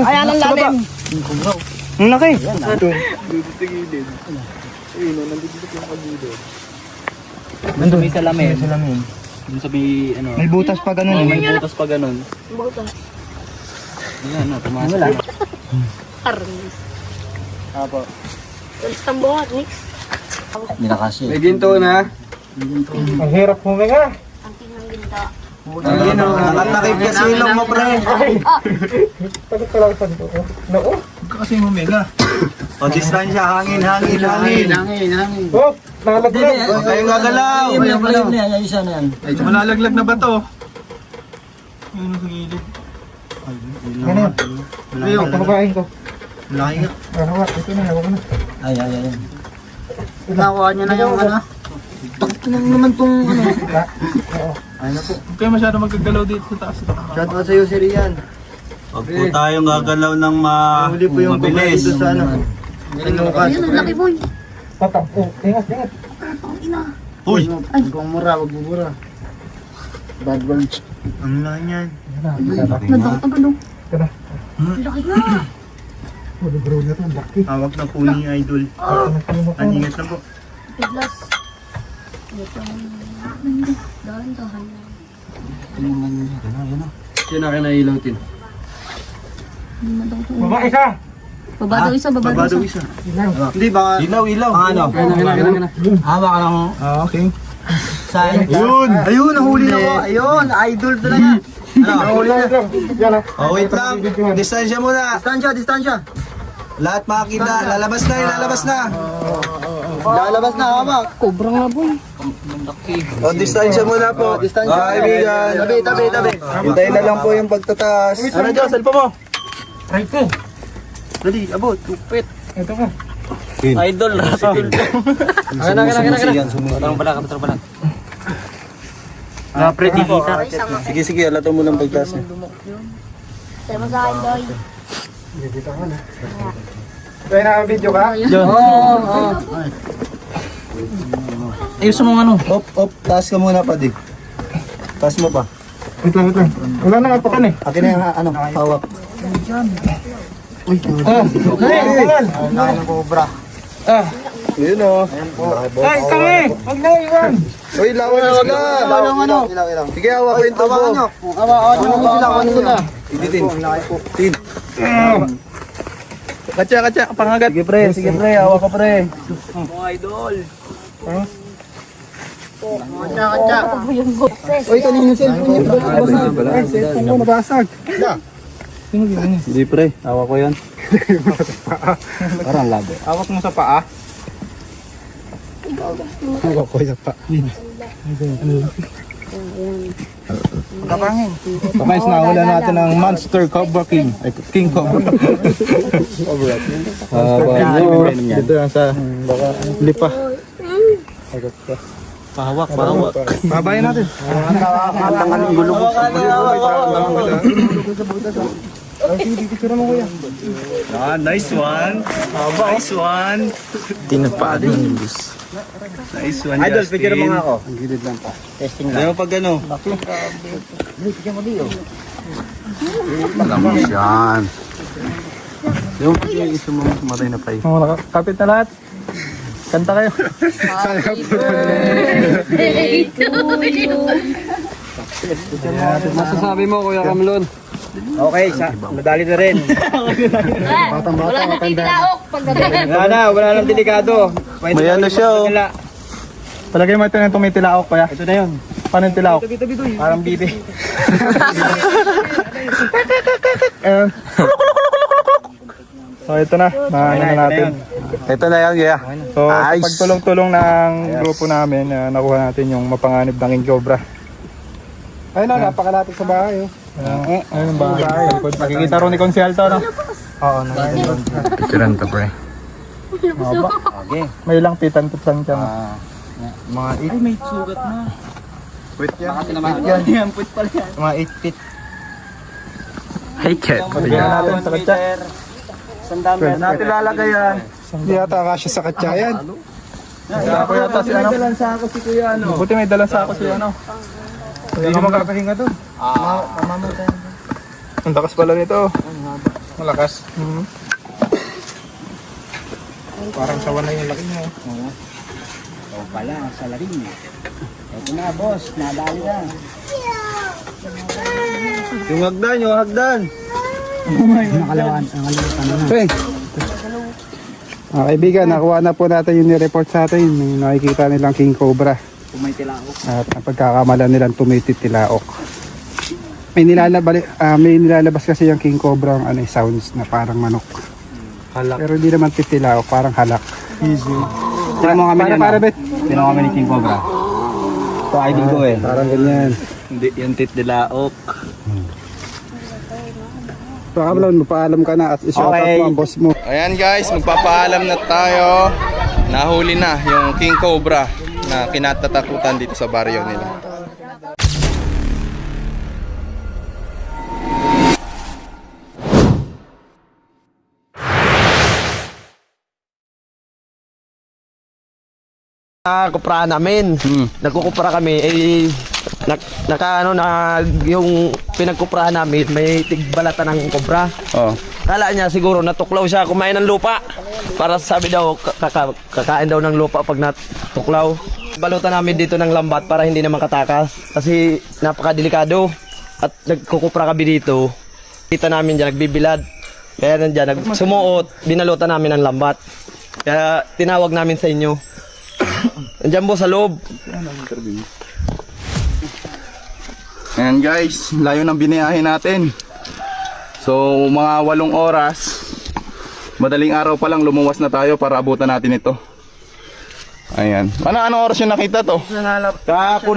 Ayan ang lalim. Ang laki. Nandun may salamin. May salamin. Dun sabi, ano. May butas pa ganun. May butas pa ganun. Butas. Ayan, no, tumasok. Wala. Arnis. Apo. Walis tambuhat, Nix. Hindi na kasi. May ginto na. Ang hirap huminga. Ang tinang ginta. Ayun o, nakatakip kasi ilong mo, pre. Takip ka lang sa dito. Nako. Kasi huminga. O, distansya, hangin. Oh, nalaglag. Huwag kayong gagalaw. Malalaglag na ba to? Ayun ang gilid. Ano yan? Ayun, pakabain ko. Malaki nga. Hawak, ito na, hawak na. Ay. Nakuha niya na yung ano. Taktinang naman tong ano. Ay na po. Huwag kayo masyado magkagalaw dito sa taas. Shout out sa'yo, Sir Rian. Huwag po tayong gagalaw ng Huli po yung mabilis. dito sa ano. Lukas. Ayun, ang laki boy. Patang. Oh, ingat. Ang ina. Uy! Huwag kong mura, huwag mo mura. Bad words. Ang laki niyan. Nadang agad oh. Tara. Ang laki nga. Bro na to, laki. Hawak na po ni Idol. Ingat na po. Piglas. Ito ang dahan-dahan. Yun na kinailaw tin. Hindi na daw ito. Baba isa. Baba daw isa, baba daw isa. Hindi baka. Ilaw. Ano? Kaya. Hawak ka lang. Okay. Saan? Ayun, nahuli na ko. Ayun, Idol talaga. Nahuli na. Yan ah. Oh, wait lang. Distansya muna. Distansya. Lahat makakita. Lalabas na. Lalabas na, hamak. Cobra nga boy. O, distansya muna po. Distansya. Kaibigan. Tabi. Hintayin na lang po yung pagtataas. Ano dyan, cellphone mo? Right ko. Dali, abot. Tupit. Ito ka. Idol. Tarong pala. Pre, di kita. Ay, sama. Sige, alato mo ng pagtaas niya. Tayo mo sa akin boy. Kaya naka-video ka? Ayos mo ano. Op. Taas ka muna pa, di. Taas mo pa. Wait lang. Wala na nga pa kan eh. Akin na yung hawak. Tagal. Laki ng cobra. Yun o. Ay, tangi! Huwag na iwan! Uy, lawan na sila. Ilaw. Sige, hawak ko yung tubo. Hawakan nyo sila. Tin. Katya, pangagat. Sige, pre. Hawak ka, pre. Uy, kanina yung cellphone niya. Ay, cellphone ko nabasag. Hindi, pre. Hawak ko yan. Parang labo. Hawak mo sa paa. Hawak ko sa paa. Kapangin. Guys, nawala natin ang Monster Cobra King. Ay, King Cobra. Dito yan sa lipa. Pahawak. Pabayin natin. Nice one. Tinapad ng bus. Nice one, Idol, Justin. picture mo nga ako. Testing Ayaw pag ano. Yung isa mo matay na pa Kapit na lahat. Kanta kayo. Masasabi mo, Kuya Kamlon. Okay, madali na rin. Wala na titilaok. Pagdating. Wala nang delikado. May ano siya, oh. Palagay mo ito na itong may tilaok kaya. Ito na yun. Paano yung tilaok? Parang bibi. So ito na, naano na natin. Ito na yan, yeah. So sa Nice. pagtulong-tulong ng grupo namin, nakuha natin yung mapanganib ng King Cobra. Ayun na, napakalapit sa bahay. Ayun ang bahay. Nakikita rin ni Consial to, no? Oo, Picturean ka, pre. May ilang pitan to saan siya. mga 8. Ay, may sugat na. Wait yan. Bakit naman? Yan, puwit pala yan. Mga 8 feet. Hey, Cat. Bigyan natin sa katsa. Sandami. Natin lalagay yan. Hindi yata kasya sa katsa yan. Wala ko yata si ano. Dalan sa ako si Kuya ano. Buti may dalang sa ako si ano. Hindi mo magpapahinga doon. Ang takas pala nito. Malakas. Parang sawa na yung laki niya. O pala, sa laring. Ito na, boss. Nadali na. Yung hagdan. Nakalawan. Hey. Mga kaibigan, nakuha na po natin yung ni-report sa atin. Yung nakikita nilang king cobra. Kung may tilaok. At napagkakamalan nilang tumitit tilaok. May nilalabas kasi yung king cobra ang sounds na parang manok. Halak. Pero hindi naman titilaok, parang halak. Easy. Tinan mo kami Para bet. Tinan kami ni King Cobra. Ito idol ko eh. Parang ganyan. Hindi, yung titdilaok. Baka lang, magpaalam ka na at i-shout out mo ang boss mo. Ayan guys, magpapaalam na tayo. Nahuli na yung King Cobra na kinatatakutan dito sa baryo nila. Kuprahan namin. Nagkukupra kami yung pinagkuprahan namin may tigbalata ng kobra. Oh. Kala niya siguro natuklaw siya kumain ng lupa. Para sabi daw kakain daw ng lupa pag natuklaw. Balutan namin dito ng lambat para hindi naman katakas kasi napakadelikado. At nagkukupra kami dito. Kita namin diyan nagbibilad. Kaya nandiyan sumuot, binalutan namin ng lambat. Kaya tinawag namin sa inyo. Andiyan po sa loob. Ayan guys, layo ng biniyahe natin. So mga 8 oras, madaling araw pa lang lumuwas na tayo para abutan natin ito. Ayan. Anong oras yung nakita to? Kahapon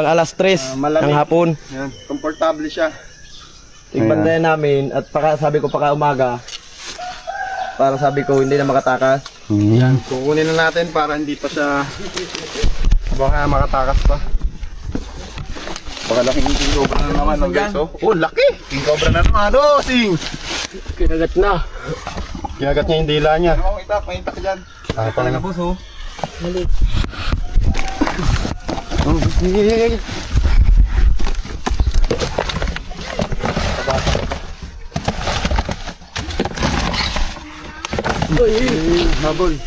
alas 3 ng hapon. Ayan, komportable siya. Tigbandayan namin at sabi ko paka umaga. Para sabi ko hindi na makatakas. Yan, kukunin na natin para hindi pa siya baka makatakas pa. Baka laking King Cobra na naman ng guys. Oh, laki! King Cobra na naman. Oh, sing! Kinagat na. Kinagat niya yung dila niya. May itak dyan. Ah, talaga po, so. Oh, sige. Habol.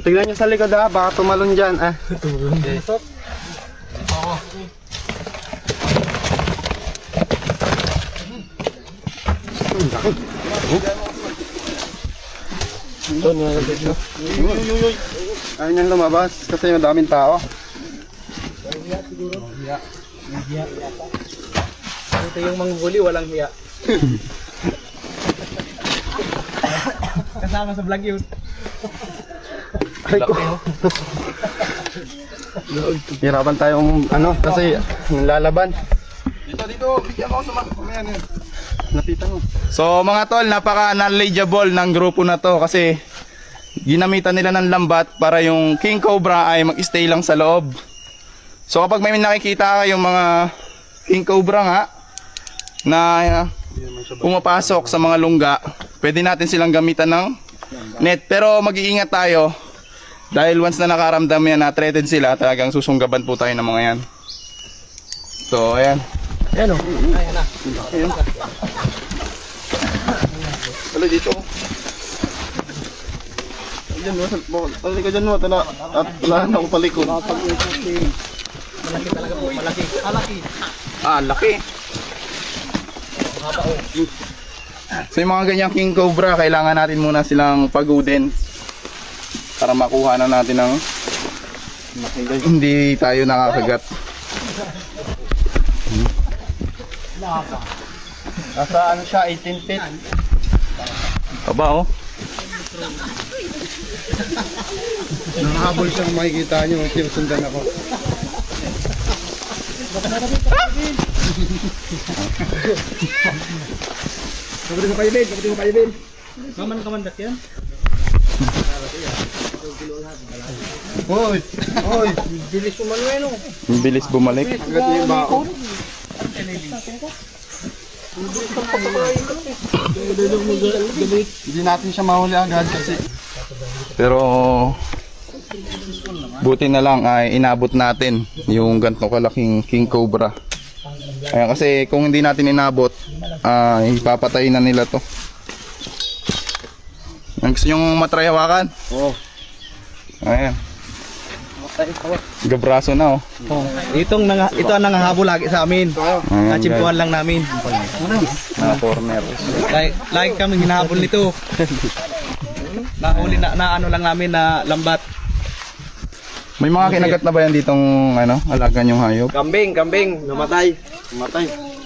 Tignan niyo sa likod ha, baka tumalon dyan ah. Ayaw niyang lumabas kasi madaming tao. Ito yung manghuli walang hiya. Kasama sa vlog yun. Hirapan tayong kasi nilalaban. Dito, bigyan mo ako sa mga yan. Napitan mo. So mga tol, napaka-knowledgeable ng grupo na to kasi ginamitan nila ng lambat para yung King Cobra ay mag-stay lang sa loob. So kapag may nakikita kayong mga King Cobra nga na pumapasok sa mga lungga, pwede natin silang gamitan ng net. Pero mag-iingat tayo dahil once na nakaramdam yan na threatened sila, talagang susunggaban po tayo ng mga yan. So ayan. Ayan o. Ayan na. Wala dito. Diyan mo, pali ka dyan mo, at wala na akong palikod. Malaki talaga po, malaki. Malaki. Ah, laki. So yung mga ganyang King Cobra, kailangan natin muna silang pagudin para makuha na natin ng hindi tayo nakakagat. Nasa ano siya, 18 feet. Aba oh. Nakahabol siyang makikita nyo, sinusundan ako. Kapatid mo kayo, Ben. Kapatid mo kayo, Ben. Maman kamandak yan? Hoy! Hoy! Bilis mo Manuel o. Bilis bumalik. Agad niya yung baon. Hindi natin siya mahuli agad kasi Pero buti na lang ay inabot natin yung ganito kalaking King Cobra. Ayan, kasi kung hindi natin inabot, ipapatay na nila to. Gusto nyong matry hawakan? Oo. Ayan. Gabraso na oh. Ito ang nangahabol lagi sa amin. Ayan, Nachimpuhan lang namin. mga corner. Lagi kami hinahabol nito. Nahuli na ano lang namin na lambat. May mga kinagat na ba yan ditong alaga nyong hayop? Kambing, namatay.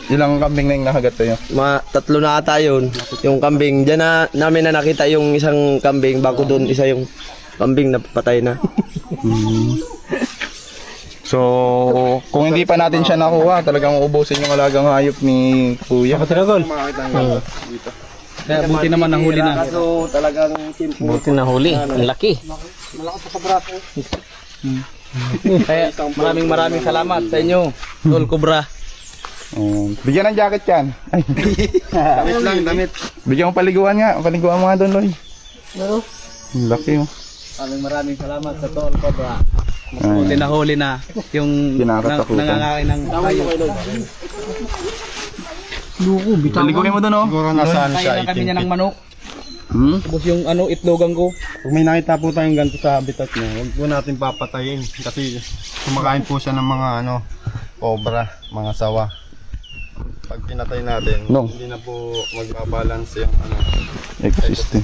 Ilang kambing na yung nakagat tayo? Tatlo na ata yun. Yung kambing, dyan na namin na nakita yung isang kambing. Bago doon, isa yung kambing na patay na. So, kung hindi pa natin siya nakuha, talagang uubusin yung alagang hayop ni Kuya. Kaya buti naman nahuli na. Buti na huli. Ang laki. Kaya maraming salamat sa inyo, Tol Cobra. Bigyan ng jacket yan. Ay. Damit. Bigyan mo paliguan nga. Paliguan mo nga doon, Loy. Ang laki oh. Maraming salamat sa Tol Cobra. Ay. Buti nahuli na yung Kinakatakutan. nangangakain ng hayop. Paliguan mo doon oh. Siguro nasaan Kaya lang kami niya ng manok. Tapos yung itlogan ko. Kung may nakita po tayong ganito sa habitat niya, huwag po natin papatayin kasi kumakain po siya ng mga cobra, mga sawa. Pag pinatay natin, No. hindi na po magbabalance yung Ecosystem.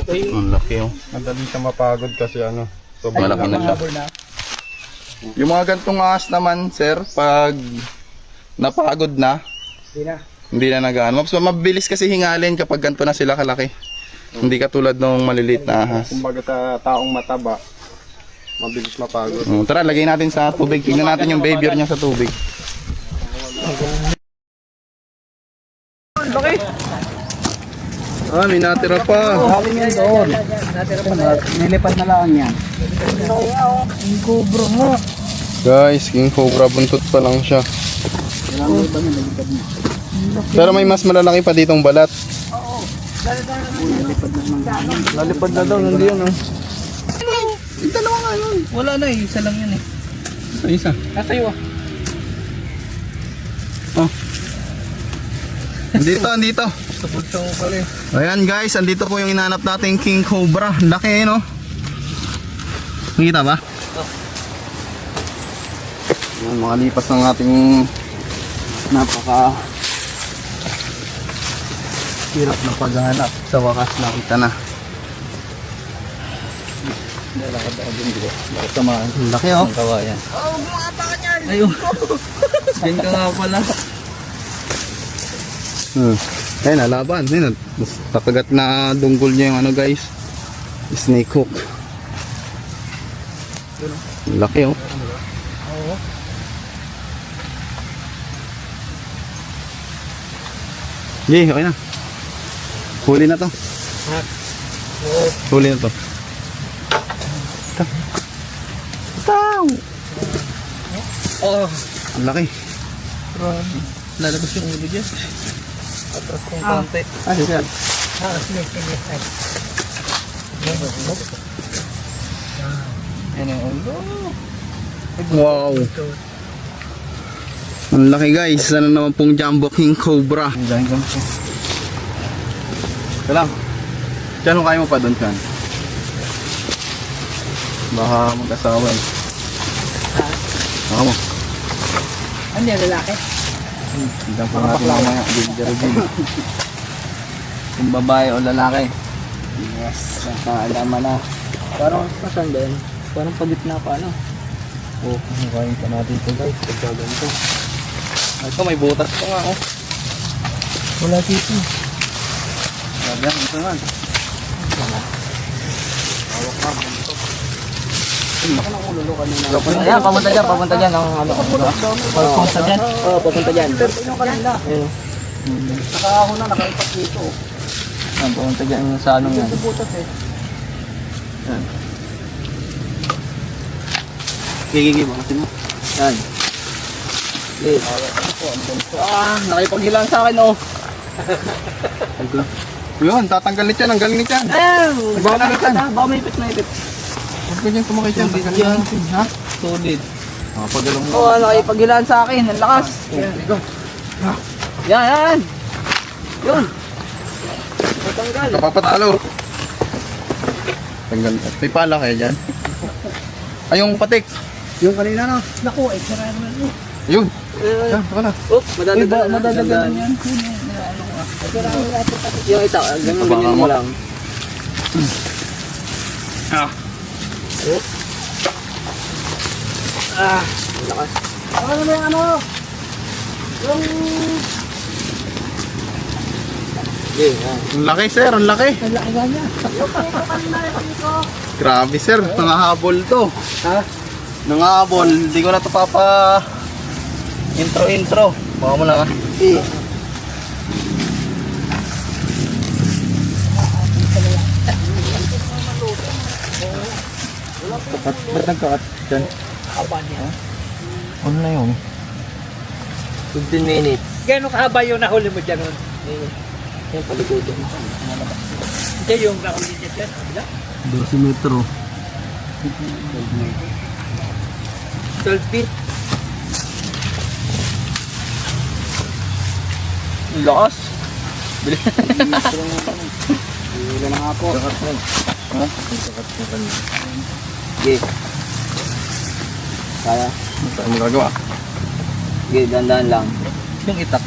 Ang laki oh. Madali ka mapagod kasi Malaki na siya. Yung mga gantong ahas naman, sir, pag napagod na, hindi na nagaan. Mabilis kasi hingalin kapag ganito na sila kalaki. Hindi katulad ng maliliit na ahas. kumbaga sa taong mataba, mabilis mapagod. Tara, lagay natin sa tubig. Tingnan natin yung behavior niya sa tubig. May natira pa. Galing yan doon. Nilipat na lang yan. Guys, king cobra, buntot pa lang siya. Pero may mas malalaki pa ditong balat. Lalipad na daw, nandiyan oh. Wala na isa lang yan Isa. Nasa Andito. Ayan guys, andito po yung inanap nating king cobra. Laki no? Nakita ba? Yan, makalipas ng ating napaka hirap na paghahanap. Sa wakas nakita na. Laki oh. kawayan. Ayun. Yan ka nga pala. Ayun, nalaban. Ayun, takagat na dunggol niya yung guys. Snake hook. Laki oh. Yay, okay na. Huli na to. Huli na to. Ang laki. Lalabas yung ulo dyan. Atras kong konti. Yan. Yan yung ulo. Wow. Ang laki guys. Sana naman pong jumbo king cobra. Ito lang. Diyan kung kaya mo pa doon dyan. Baka mag-asawa eh. Baka mo. Ano yan, lalaki? Diyan po natin mamaya. Din. Kung babae o lalaki. Yes, nakaalaman na. Parang pasan din. Parang pagitna pa ano. Oh, kain pa natin ito guys. Pagkaganto. Ito may butas pa nga oh. Wala dito. Yan, ito naman. Ayan, papunta dyan. Papunta dyan. Papunta dyan. Oo, papunta dyan. Ayun. Nakaho na, nakaipat dito. Ayan, papunta dyan yung sa anong yan. Butas eh. Gigigil mo kasi mo. Yan. Nakipaghilang sa akin oh. Yun, tatanggal ni Chan. Ang galing ni Chan. Baka may ipit na ipit. Huwag ka dyan tumakay Chan. Solid yan. Ha? Solid. Makapagalong Oo, ano kayo paghilaan sa akin. Ang lakas. Yan, yan. Yun. Matanggal. Kapapatalo. Tanggal. May pala kayo dyan. Ay, yung patik. Yung kanina no? Naku, eh, sira naman yun. Yun. Yan, wala. Madadagalan yan. Yung ito, ganyan mo lang. Lakas. Ano na yung ano? Yung... Ang laki, sir. Ang laki. Ang laki nga niya. Grabe, sir. Nangahabol to. Ha? Nangahabol. Hindi ko na to papa... Intro. Baka mo na ka. Ba't nagkakat dyan? Haba niya. Ano na yun? 15 minutes. Gano'ng kahaba yung nahuli mo dyan nun? Yung palikodan. Hindi yung nahuli niya dyan. Kabila? 12 metro. 12 feet. Ang lakas. Wala na nga po. Okay. Kaya? Ano mo gagawa? Okay, dandan lang. Yung itak.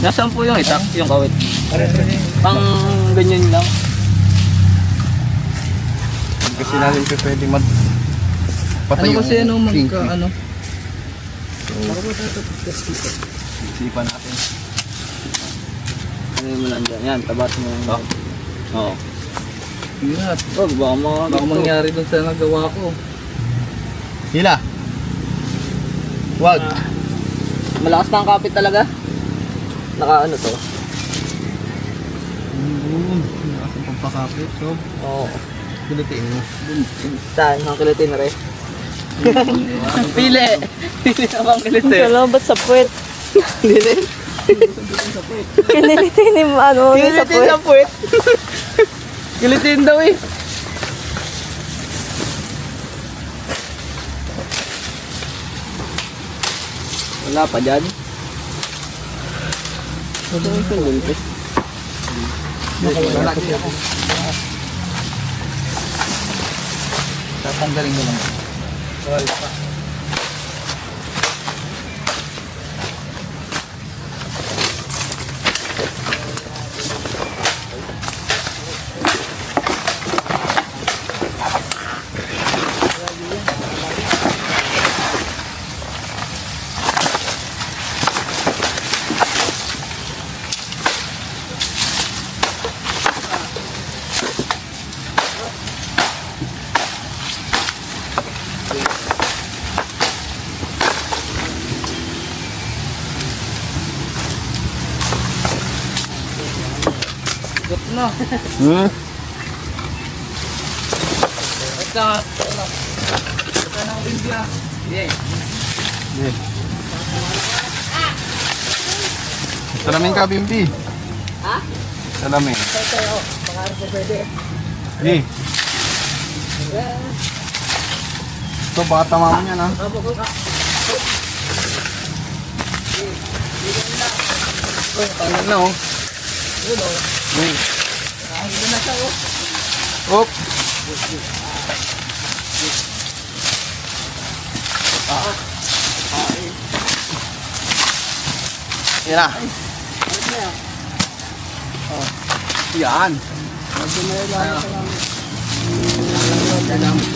Nasaan po yung itak? Yung kawit? Pang ganyan lang. Hindi kasi natin pa pwede mag... Patay Ano kasi ano magka ano? Isipan natin. Ano mo lang dyan? Yan, tabas mo yung... Oo. Ingat. Wag, baka mangyari dun sa nagawa ko. Hila! Wag! Malakas na ang kapit talaga. Naka ano to? Malakas ang pagpakapit, so... Oo. Pilitiin mo. Saan? Ang kilitin na rin. Pili! Pili ang kilitin. Salamat sa puwet. Pili? Kinilitin mo ano yun sa Kilitin puwet. sa puwet. Kilitin daw eh. Wala pa dyan. Ito yung pinulpit. Tatanggalin mo lang. Salamin ka, Bimbi. Ha? Salamin. Sige. Ito, baka tama mo yan, ha? Ano na oh. Op! Yan na. Yan.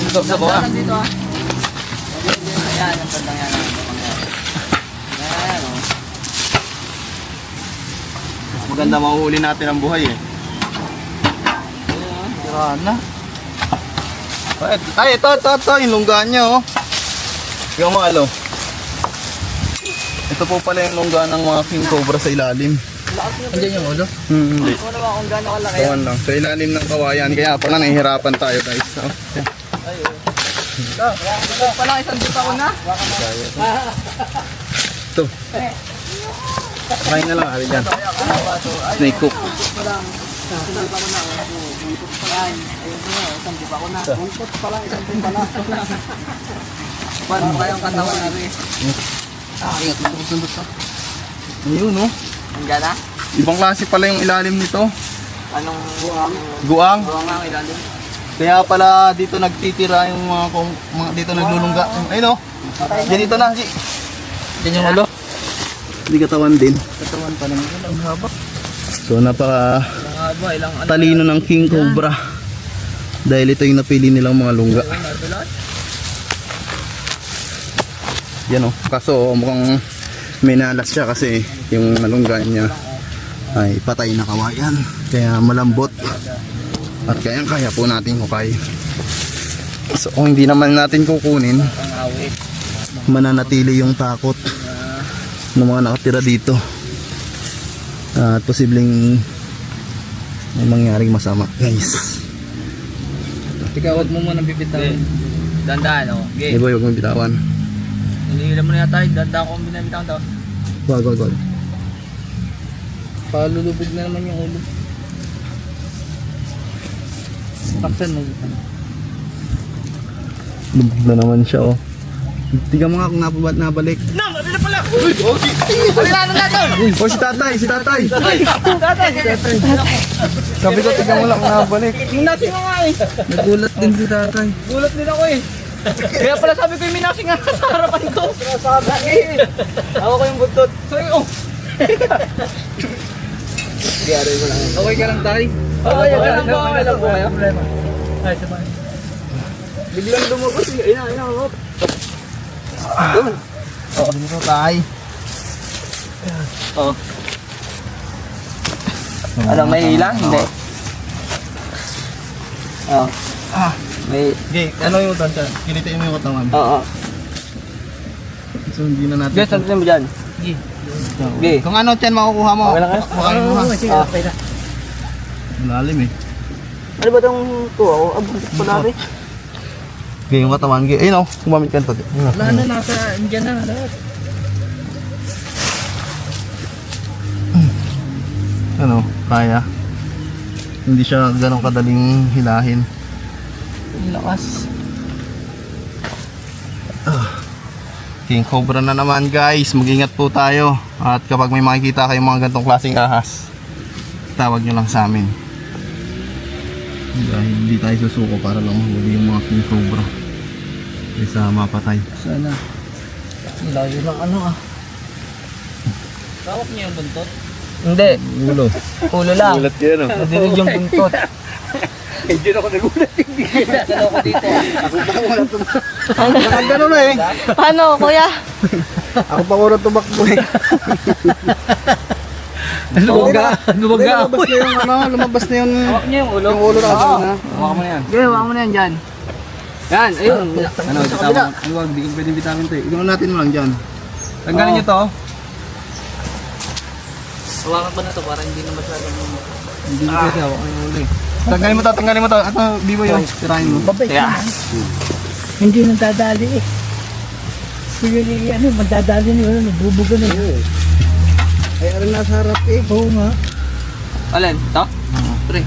Stop sa bawah. Dito ah. Ayan, ang tandang yan. Ayan oh. Mas maganda mahuhuli natin ang buhay, eh. Tirahan na. Ay, ito, yung lunggaan niya, oh. Yung mga alo. Ito po pala yung lunggaan ng mga king cobra sa ilalim. Andiyan yung ulo. Hindi. Ano naman kung gaano kalaki. Kawan lang. Sa ilalim ng kawayan. Kaya pala nahihirapan tayo, guys. Oh. Ito pa lang isang dito ako na. Ito. Kain na lang, ari dyan. Snake hook. Paano kayang katawan natin? Ingat mo kung sundot ka. Ayun, no? Nandiyan na? Ibang klase pala yung ilalim nito. Anong Guang. buwang ang ilalim? Kaya pala dito nagtitira yung mga dito naglulungga. Ayun, no? Yan dito na, si. Yan yung ulo? Hindi katawan din. Katawan pa naman. Ang haba. So, napaka Ang haba. Ilang ano? talino ng King Cobra. Dahil ito yung napili nilang mga lungga. Yan, oh. Kaso mukhang may nalas siya kasi yung malungga niya ay patay na kawayan. Kaya malambot. At kaya po natin hukay. So kung hindi naman natin kukunin, mananatili yung takot ng mga nakatira dito. At posibleng may mangyaring masama, guys. Ikaw, huwag mo muna bibitawan. Dandaan, oh. Hey boy, huwag mong bitawan. Hinihilam mo na yata. Dandaan ko ang binabitawan daw. Wag. Palulubog na naman yung ulo. Paksan mo. Lubog na naman siya, oh. Tingnan mo nga kung nabalik. Oh, si tatay! Sabi ko, tingnan mo lang kung nabalik. Minasing mo nga eh. Nagulat din si tatay. Gulat din ako eh. Kaya pala sabi ko yung minasing nga sa harapan ko. Sabi eh. Ako ko yung buntot. Sabi ko, oh. Okay ka lang tayo? Okay lang po kayo. Ay, sabay. Biglang lumabas eh. Ina, oh. Doon. Oh, dito tayo. Oh. Ano, may ilang? Hindi. Oh. May... Okay, ano yung tansya? Kilitain mo yung katawan. Oo. So, hindi na natin. Guys, sagutin mo dyan. Okay. Kung ano, Chen, makukuha mo. Okay lang kayo? Makain mo ha. Okay na. Malalim eh. Ano ba itong tuwa ko? Abuntot pa natin. Okay, yung katawan. Okay, ayun o, kumamit ka nito. Wala na, nasa Indian na lahat. Ano, kaya. Hindi siya ganong kadaling hilahin. Ang lakas. King Cobra na naman, guys. Mag-ingat po tayo. At kapag may makikita kayong mga ganitong klaseng ahas, tawag nyo lang sa amin. Dahil hindi tayo susuko para lang mahuli yung mga King Cobra. Isa mapatay. Sana. Layo lang ano ah. Kawak niya yung buntot? Hindi. Ulo. Ulo lang. Ulat yan o. Nadinig yung buntot. Hindi na ako nagulat. Dalaw ko dito. Ang gano'n na eh. Ano, kuya? Ako pa ko na tumakbo eh. Lumaga ako. Lumabas na yung ano, lumabas na yung Hawak niya yung ulo. yung ulo na Oo. na. Hawak mo na yan. Okay, hawak mo na yan dyan. Yan, ayun. Ano, bitawan. Ano, wag, di ko pwedeng bitawan to eh. Igano natin mo lang dyan. Tanggalin niyo to. Hawakan ko na to para hindi na masyadong Hindi ko pwede hawak yung ulo eh. Tanggalin mo to. Ito, bibo yun. Tirahin mo. Kaya. Hindi nang dadali eh. Kung yun eh, ano, magdadali na yun, nagbubuga na yun. Ay, alam nasa harap eh. Oo nga. Alin? Ito? Pre.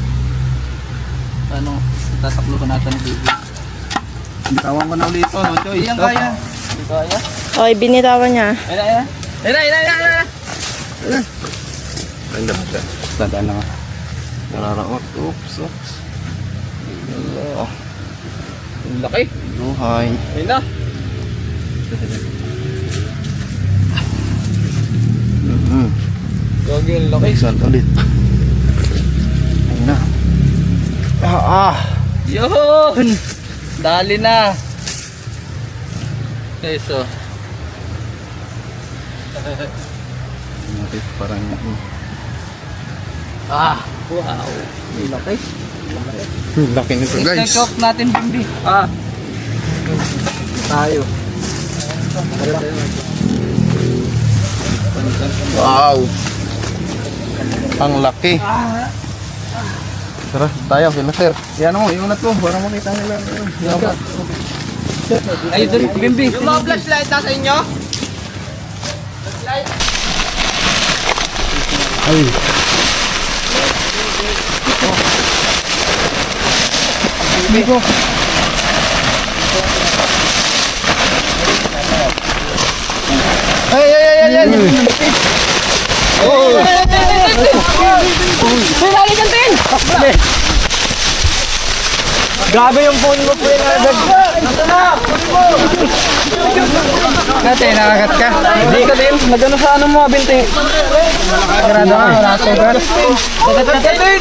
Paano? Tataklo ka natin ng baby. Bitawan ko na ulit ito, no choice. Hindi yan kaya. Hindi kaya. Okay, binitawan niya. Ayun. Ang dapat siya. Tandaan na nga. Nararaot. Oops. Hello. Ang laki. No, hi. Ayun na. Gagi yung laki. Saan ulit? Ayun na. Yun! Dali na. Okay, so. Natin parang Wow. Laki. laki nito guys. Check off natin, Bimbi. Tayo. Wow. Ang laki. Tara, tayo kina sir. Yan mo, yung nat ko para makita nila. Ay, doon, Bimbi. Yung mga flashlight nasa inyo? Ay. Grabe yung phone mo po yung agad. Ate, nakagat ka? Hindi ka din. Nagano sa ano mo, binti. Grado ka, wala ka sugar. Nakagat ka din.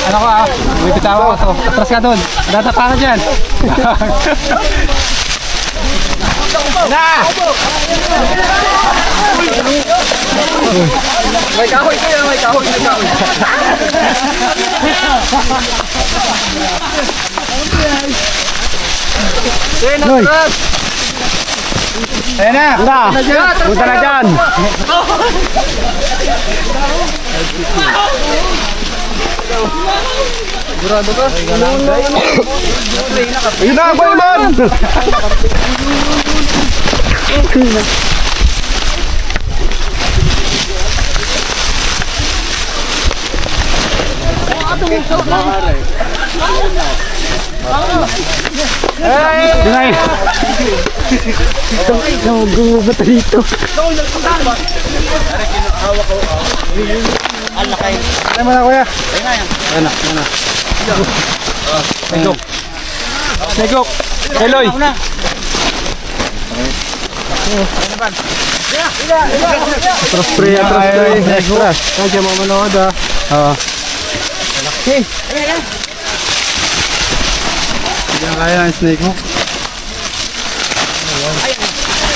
Ano ka may bitawa ka to. Atras ka doon. Datapa ka dyan. Na! May kahoy ko yan, may kahoy. Noy! Ayan na! Punta na dyan! Sigurado ka? Ayun na, Boyman! Dinay! Gumubata dito. Ano mo na kuya? Ano? Segok! Heloy! Atras pre. Extra. Kaya mo manood ah. Oo. Okay. Diyan kaya ang snake hook.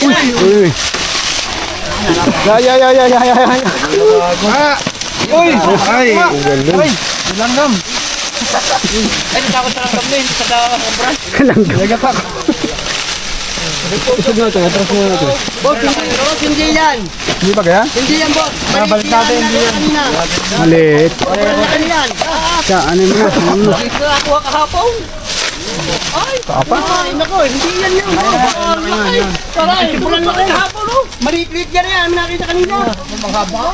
Uy. Ya. Uy! Ay! Ay! Langgam! Ay, natakot sa langgam din. Sa kabran. Langgam. Nagatak. Isog na ito. Atras mo na ito. Boss, hindi yan. Hindi ba kaya? Hindi yan, boss. Balik natin, hindi yan. Kanina. Malit. Ano yan? Sa ano mo? Nakakuha kahapon. Ay, nako, hindi yan yun. Ay, parang, bulan na kayo kahapon, oh. Maliit-liit yan yan, nakita kanina. Mahaba.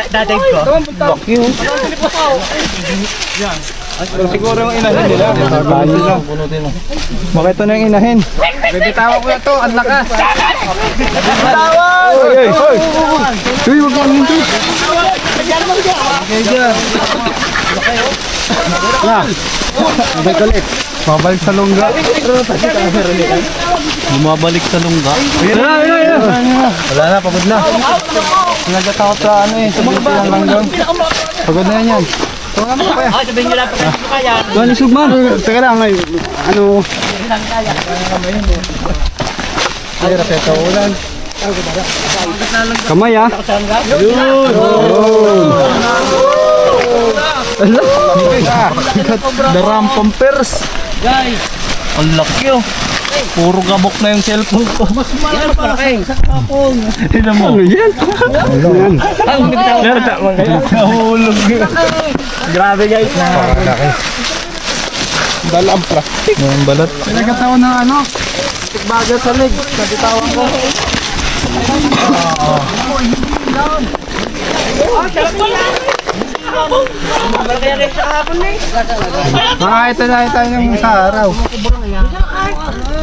Dadive ko. Siguro yung inahin nila. Bakit ito na yung inahin? Bibitawa ko na ito, ang lakas. Bibitawa! Hoy! Uy, wag mo nito. Okay, dyan. Na. Babalik ulit. Babalik sa lungga. Bumabalik sa lungga. Wala na, pagod na. Nagkatakot sa ano eh, sa buti ng langgang. Pagod na yan. Ito nga mga kaya. Sabihin nyo lang, pagkakas mo kaya. Tuwan isog man. Teka lang, ay, ano. Ay, rapeto ulan. Kamay ah. The Rampampers. Guys, Ang laki oh. Puro gabok na yung cellphone ko. mas malaki pa kayo. Sa kapon. Tignan mo. Ano yan? Ano yan? Nahulog. Grabe guys. Dala ang plastic. Ang balat. Nagkataon ng ano? Tikbaga sa leg. Nabitawan ko. Malaki rin sa kapon eh. Makakita na tayo ng sa araw.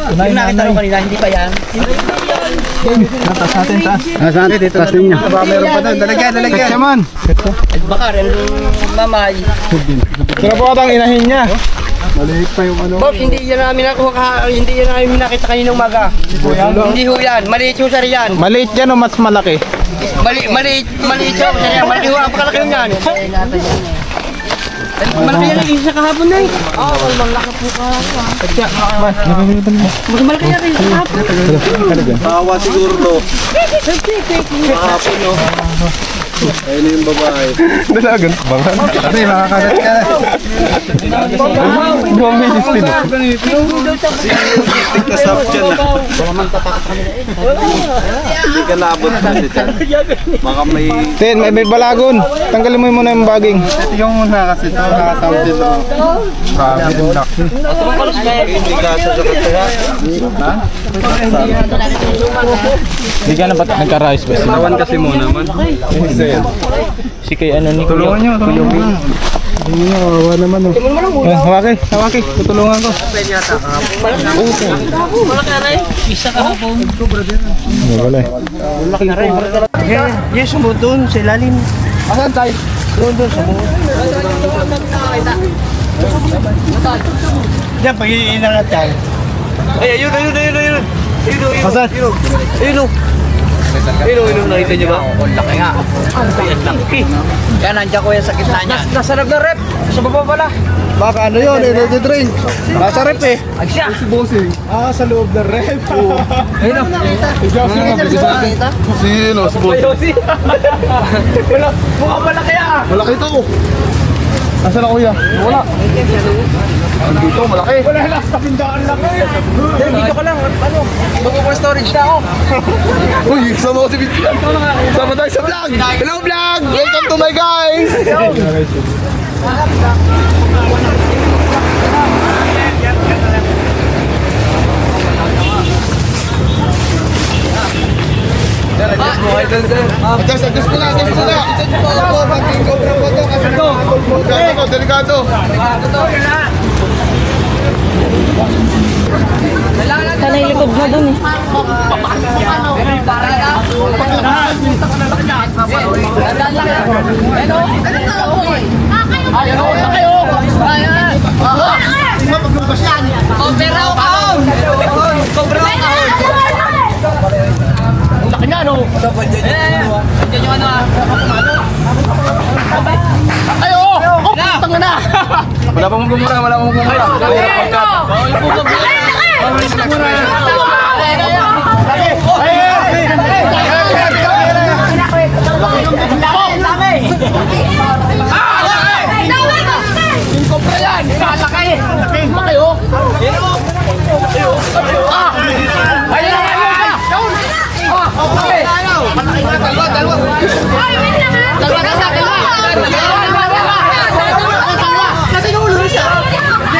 Yung nakita nyo kanina, hindi pa yan. Taas natin, taas. Taas natin, taas ninyo. Meron pa doon. Dalagyan. Katsyaman. Baka rin mamay. Sira po katang inahin niya. Maliit pa yung ano. Boss, hindi yan namin nakuha, hindi yan namin nakita kaninang umaga. Hindi ho yan. Maliit yung sari yan. Maliit yan o mas malaki? Maliit yung sari yan. Malaki ho, ang pakalaki yung yan. Malaki yan ang isa kahapon na eh. Malaki po kahapon. Mas malaki yan yung kahapon. Tawa siguro to. Kahapon no. Ayun na yung babae. Dalagan ba? Kasi makakagat ka. Bumilis din. Kasap dyan na. Hindi ka naabot na dito. Baka may... Tin, may balagon. Tanggalin mo muna yung baging. Ito yung muna kasi ito. Nakasama dito. Grabe yung laki. Hindi ka sasakat kaya. Ha? Hindi ka na ba't nagka-rice ba? Tawan kasi muna man. Si kay ano ni Tulungan nyo, tulungan nyo. Hawaki. Tutulungan ko. Isa ka hapon. Wala eh. Yes, sumunod doon sa ilalim. Asan tayo? Doon sa mga. Diyan, pag-iinangat yan. Ay, ayun. Asan? Ayun, nakita niyo ba? Ang laki nga. Ang laki. Kaya nandiyan ko yan sa gitna niya. Nasa loob ng rep. Sa baba pala. Baka ano yun, energy drink. Nasa rep eh. Ay siya. Sa loob ng rep. Ayun o. Sino? Si Bossing. Wala. Mukhang malaki ah. Malaki ito. Nasaan na kuya? Wala. Dito, malaki. Wala lang. Kapindaan lang. Dito ka lang. Ano? Mag-storage na ako. Uy, sama ko si Vincent. Sama tayo sa vlog. Hello vlog! Welcome to my guys! Adjust mo na. Pagking cobra po to kasi delikado. Tanay likod na dun eh. Laki na, no? Andiyan yung ano ah. Ayo! Putang na! Wala pang gumura.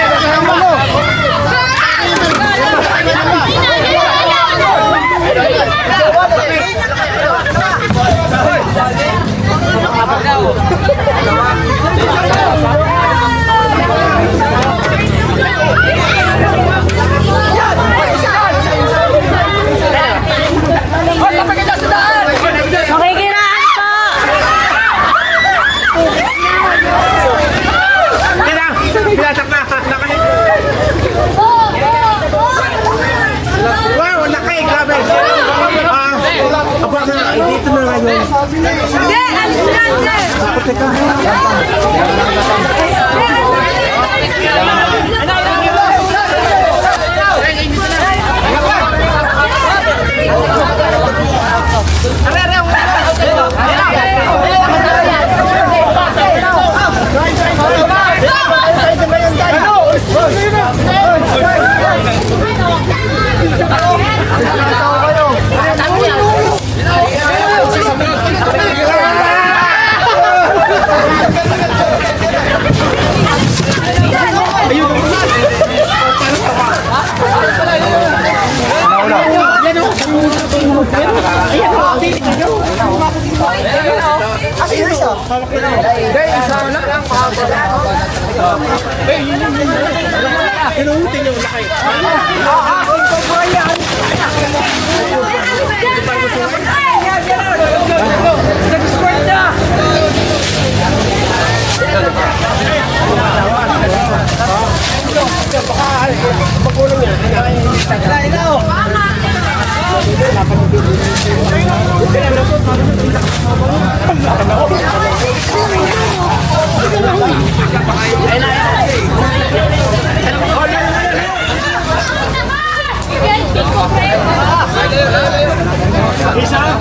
Makikiraan po! Wow, laki! Grabe! Dito na nga yun. Hindi! Alis na! Isa lang.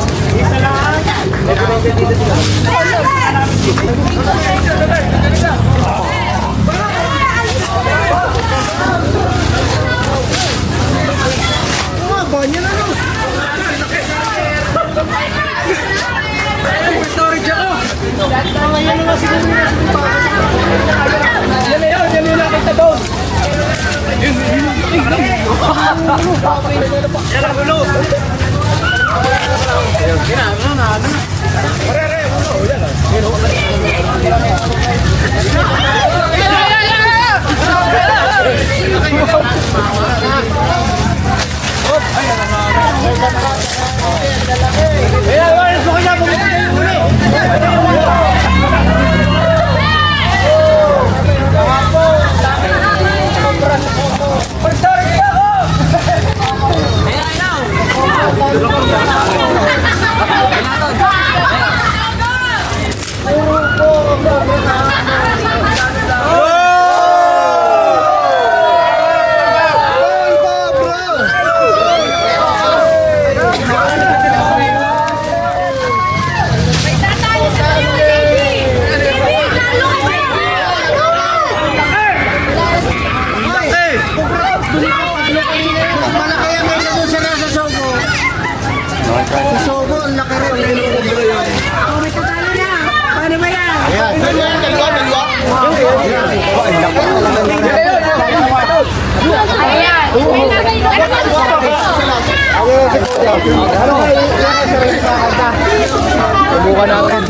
Subukan natin.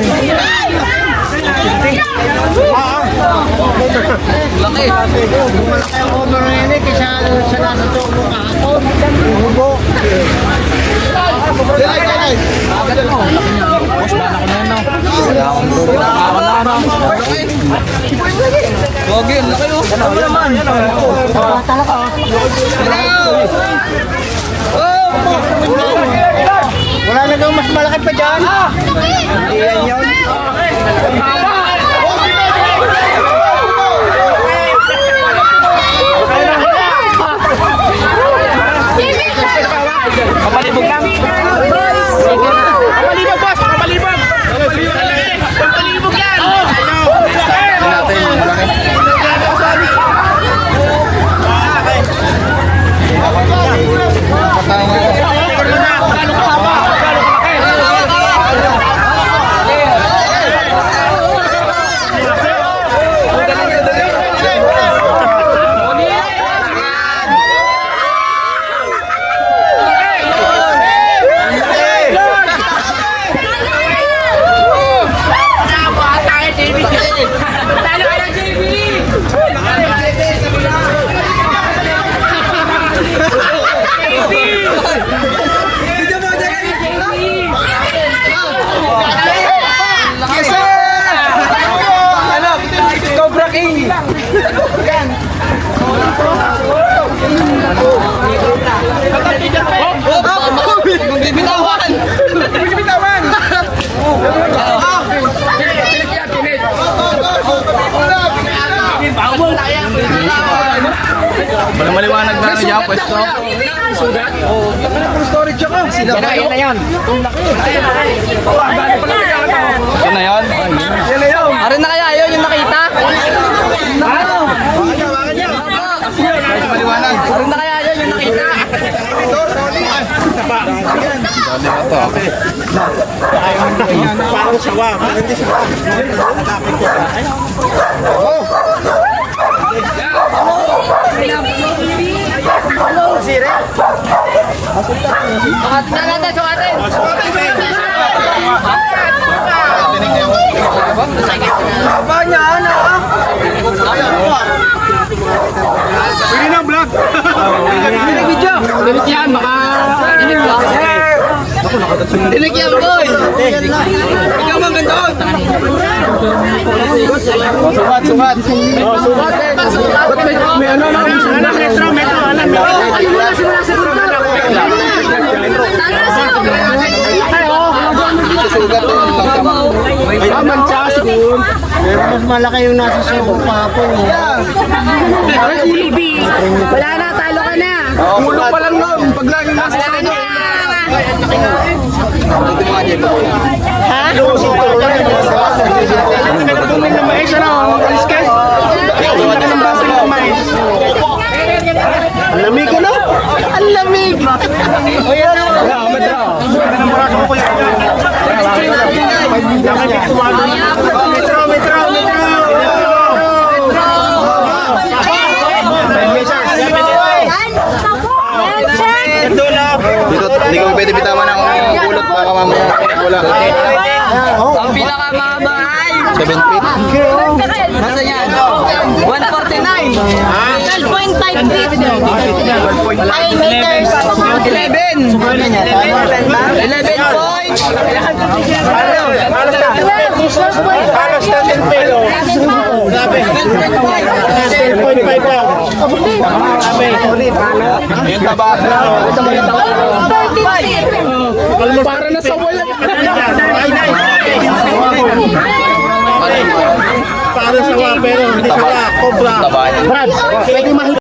Laki. Malaki ang cover na yan kaysa sa nasa toko kahapon. Hubo. Dilay. Boss, bala ko na yan. Wala akong duro. Ako na. Gogi, laki o. Ano naman? Talaka. Wala na daw mas malaki pa dyan. Hindi yan yun. Kapalibog lang. Kapalibog, boss! Kapalibog! Kapalibog yan! Maliwanag na niya pwesto. Sugat? Oo. Storage ako. Yan na yan. Yan na yun? Arin na kaya yun yung nakita? Maliwanag. Arin na kaya yun yung nakita? Dali na to. Parang sawa. Hindi sawa. Sukatin na natin, sukatin! Pwede na vlog. Dinig yan, baka... Dinig lang. Dinig yan, boy! Ikaw mang ganda, Sukat. May ano na. Metro. Pero mas malaki yung nasa suko kahapon. Wala na, talo ka na! Ulo pa lang nun. Pag lagi nasa Wala na! Dito, hindi ko pwede bitawan ng kulot. Baka mamaya wala. Ang pinakamahaba ay 7 feet. nasa yan? 149. 12.5 feet. 5 meters. 11. 11 points. Halos 10 pelo. Grabe. 10.5 lang. Grabe. Yung taba. 13 feet. Para na sa wala. Para sa wala pero hindi sila cobra. Taba. Brad, pwede